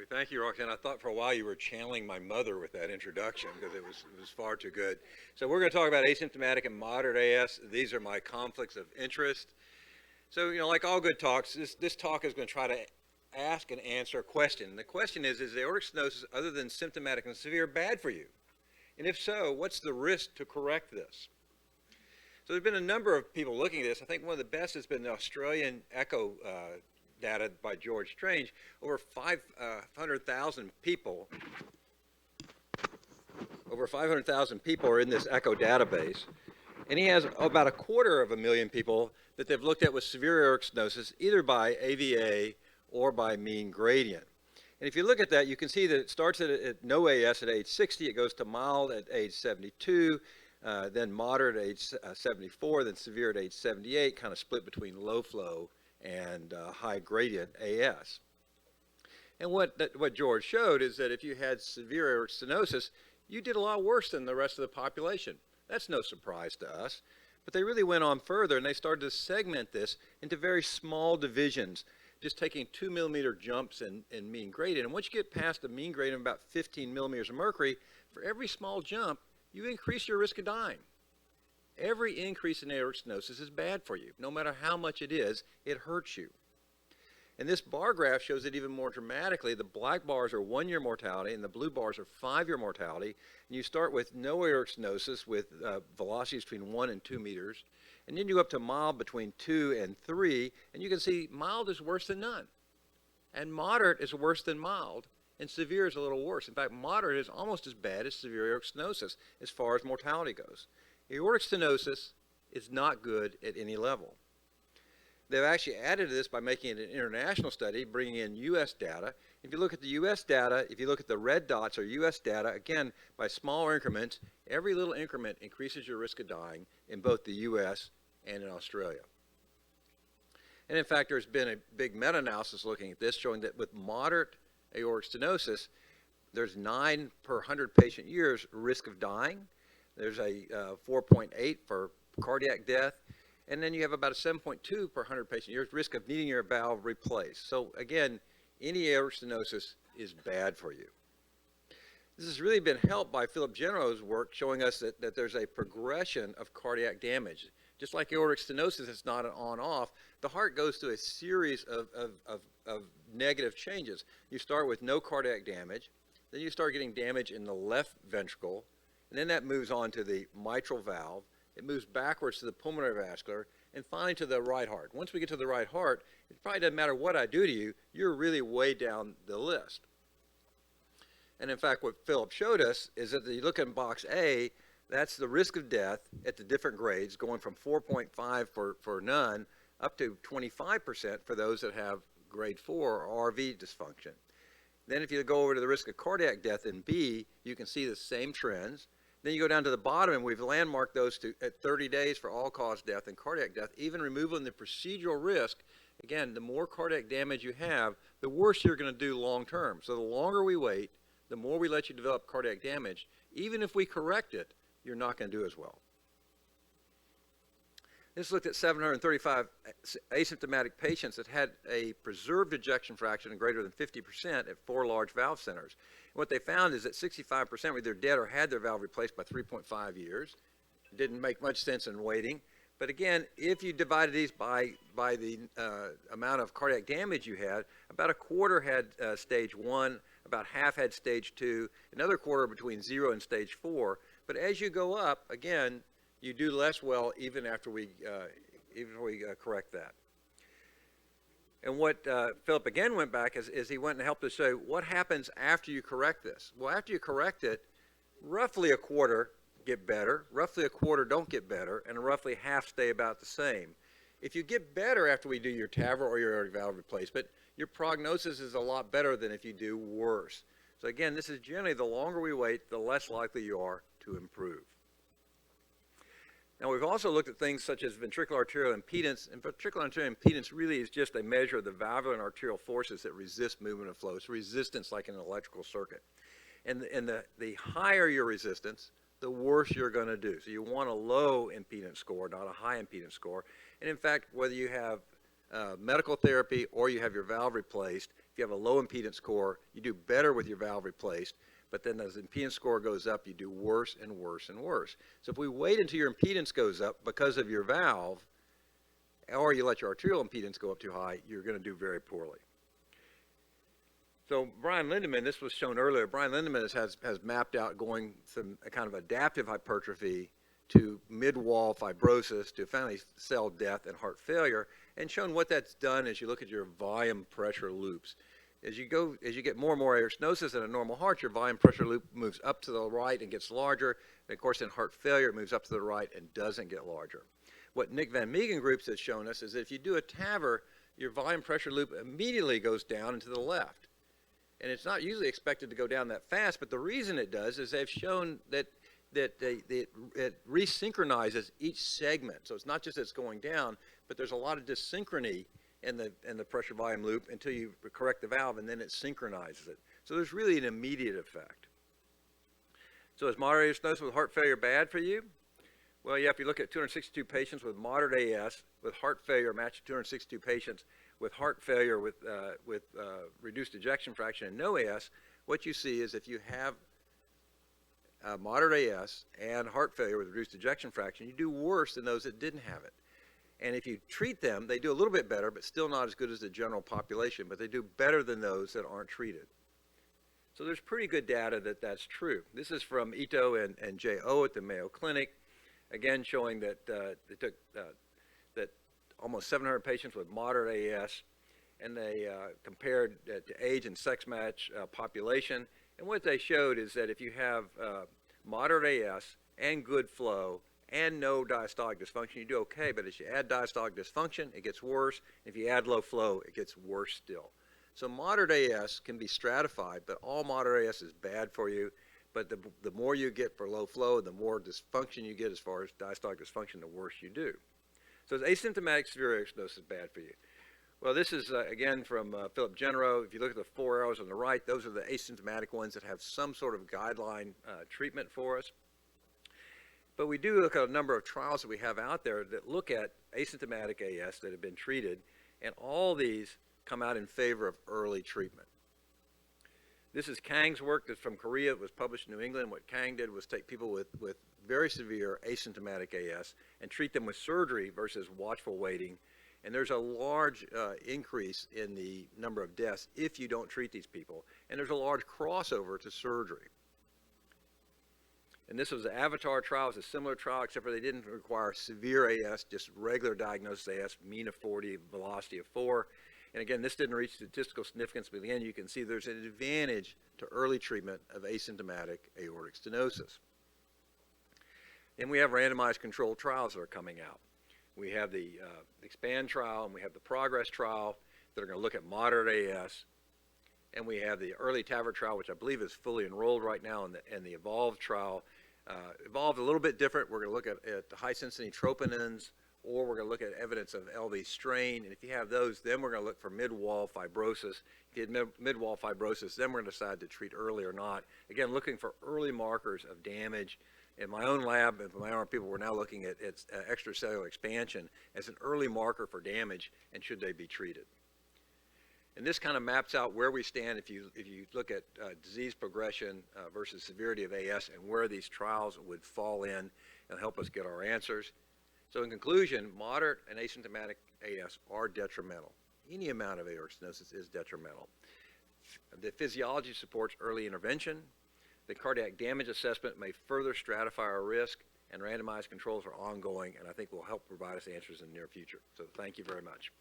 Thank you, Roxanne. I thought for a while you were channeling my mother with that introduction because it was far too good. So we're going to talk about asymptomatic and moderate AS. These are my conflicts of interest. So, like all good talks, this talk is going to try to ask and answer a question. And the question is aortic stenosis other than symptomatic and severe bad for you? And if so, what's the risk to correct this? So there's been a number of people looking at this. I think one of the best has been the Australian echo data by George Strange. Over 500,000 people. Over 500,000 people are in this echo database. And he has about 250,000 people that they've looked at with severe aortic stenosis, either by AVA or by mean gradient. And if you look at that, you can see that it starts at no AS at age 60, it goes to mild at age 72, then moderate at age 74, then severe at age 78, kind of split between low flow and high gradient AS. And what George showed is that if you had severe aortic stenosis, you did a lot worse than the rest of the population. That's no surprise to us. But they really went on further, and they started to segment this into very small divisions, just taking 2 millimeter jumps in mean gradient. And once you get past a mean gradient of about 15 millimeters of mercury, for every small jump, you increase your risk of dying. Every increase in aortic stenosis is bad for you. No matter how much it is, it hurts you. And this bar graph shows it even more dramatically. The black bars are 1-year mortality, and the blue bars are 5-year mortality. And you start with no aortic stenosis with velocities between 1 and 2 meters. And then you go up to mild between 2 and 3. And you can see mild is worse than none. And moderate is worse than mild. And severe is a little worse. In fact, moderate is almost as bad as severe aortic stenosis as far as mortality goes. Aortic stenosis is not good at any level. They've actually added to this by making it an international study, bringing in U.S. data. If you look at the U.S. data, if you look at the red dots or U.S. data, again, by smaller increments, every little increment increases your risk of dying in both the U.S. and in Australia. And in fact, there's been a big meta-analysis looking at this, showing that with moderate aortic stenosis, there's 9 per 100 patient years risk of dying. There's a 4.8 for cardiac death. And then you have about a 7.2 per 100 patient years risk of needing your valve replaced. So again, any aortic stenosis is bad for you. This has really been helped by Philip Genero's work showing us that there's a progression of cardiac damage. Just like aortic stenosis, it's not an on-off. The heart goes through a series of negative changes. You start with no cardiac damage, then you start getting damage in the left ventricle, and then that moves on to the mitral valve. It moves backwards to the pulmonary vascular, and finally to the right heart. Once we get to the right heart, it probably doesn't matter what I do to you, you're really way down the list. And in fact, what Philip showed us is that you look in box A, that's the risk of death at the different grades, going from 4.5 for none up to 25% for those that have grade 4 or RV dysfunction. Then if you go over to the risk of cardiac death in B, you can see the same trends. Then you go down to the bottom, and we've landmarked those at 30 days for all-cause death and cardiac death, even removing the procedural risk. Again, the more cardiac damage you have, the worse you're going to do long-term. So the longer we wait, the more we let you develop cardiac damage. Even if we correct it, you're not going to do as well. This looked at 735 asymptomatic patients that had a preserved ejection fraction greater than 50% at 4 large valve centers. What they found is that 65% were either dead or had their valve replaced by 3.5 years. It didn't make much sense in waiting. But again, if you divided these by the amount of cardiac damage you had, about a quarter had stage 1, about half had stage 2, another quarter between 0 and stage 4. But as you go up, again, you do less well even after we correct that. And what Philip again went back is he went and helped us show what happens after you correct this. Well, after you correct it, roughly a quarter get better, roughly a quarter don't get better, and roughly half stay about the same. If you get better after we do your TAVR or your aortic valve replacement, your prognosis is a lot better than if you do worse. So again, this is generally the longer we wait, the less likely you are to improve. Now, we've also looked at things such as ventricular arterial impedance, and ventricular arterial impedance really is just a measure of the valvular and arterial forces that resist movement of flow. It's resistance like in an electrical circuit. And the higher your resistance, the worse you're going to do. So you want a low impedance score, not a high impedance score. And in fact, whether you have medical therapy or you have your valve replaced, If you have a low impedance score, you do better with your valve replaced, but then as the impedance score goes up, you do worse and worse and worse. So if we wait until your impedance goes up because of your valve, or you let your arterial impedance go up too high, you're going to do very poorly. So Brian Lindemann, this was shown earlier, Brian Lindemann has mapped out going from a kind of adaptive hypertrophy to mid-wall fibrosis to finally cell death and heart failure, and shown what that's done as you look at your volume pressure loops. As you get more and more aortic stenosis in a normal heart, your volume pressure loop moves up to the right and gets larger. And of course, in heart failure, it moves up to the right and doesn't get larger. What Nick Van Meegen groups has shown us is that if you do a TAVR, your volume pressure loop immediately goes down and to the left. And it's not usually expected to go down that fast, but the reason it does is they've shown that it resynchronizes each segment. So it's not just that it's going down, but there's a lot of dysynchrony in the pressure volume loop until you correct the valve, and then it synchronizes it. So there's really an immediate effect. So is moderate stenosis with heart failure bad for you? Well, yeah, if you look at 262 patients with moderate AS with heart failure matched to 262 patients with heart failure with reduced ejection fraction and no AS, what you see is if you have moderate AS and heart failure with reduced ejection fraction, you do worse than those that didn't have it. And if you treat them, they do a little bit better, but still not as good as the general population, but they do better than those that aren't treated. So there's pretty good data that that's true. This is from Ito and J.O. at the Mayo Clinic, again showing that they took that almost 700 patients with moderate AS, and they compared to age and sex match population. And what they showed is that if you have moderate AS and good flow and no diastolic dysfunction, you do okay. But as you add diastolic dysfunction, it gets worse. If you add low flow, it gets worse still. So moderate AS can be stratified, but all moderate AS is bad for you. But the more you get for low flow, the more dysfunction you get as far as diastolic dysfunction, the worse you do. So is asymptomatic severe aortic stenosis bad for you? Well, this is, again, from Philip Genero. If you look at the 4 arrows on the right, those are the asymptomatic ones that have some sort of guideline treatment for us. But we do look at a number of trials that we have out there that look at asymptomatic AS that have been treated, and all these come out in favor of early treatment. This is Kang's work that's from Korea. It was published in New England. What Kang did was take people with very severe asymptomatic AS and treat them with surgery versus watchful waiting. And there's a large increase in the number of deaths if you don't treat these people. And there's a large crossover to surgery. And this was the Avatar trial. It's a similar trial, except for they didn't require severe AS, just regular diagnosis AS, mean of 40, velocity of 4. And again, this didn't reach statistical significance, but again, you can see there's an advantage to early treatment of asymptomatic aortic stenosis. Then we have randomized controlled trials that are coming out. We have the EXPAND trial, and we have the PROGRESS trial that are going to look at moderate AS. And we have the early TAVR trial, which I believe is fully enrolled right now, and the EVOLVE trial. EVOLVE a little bit different. We're going to look at the high-sensitivity troponins, or we're going to look at evidence of LV strain. And if you have those, then we're going to look for mid-wall fibrosis. If you have mid-wall fibrosis, then we're going to decide to treat early or not. Again, looking for early markers of damage. In my own lab and for my own people, we're now looking at extracellular expansion as an early marker for damage, and should they be treated. And this kind of maps out where we stand if you look at disease progression versus severity of AS, and where these trials would fall in and help us get our answers. So in conclusion, moderate and asymptomatic AS are detrimental. Any amount of aortic stenosis is detrimental. The physiology supports early intervention. The cardiac damage assessment may further stratify our risk, and randomized controls are ongoing, and I think will help provide us answers in the near future. So thank you very much.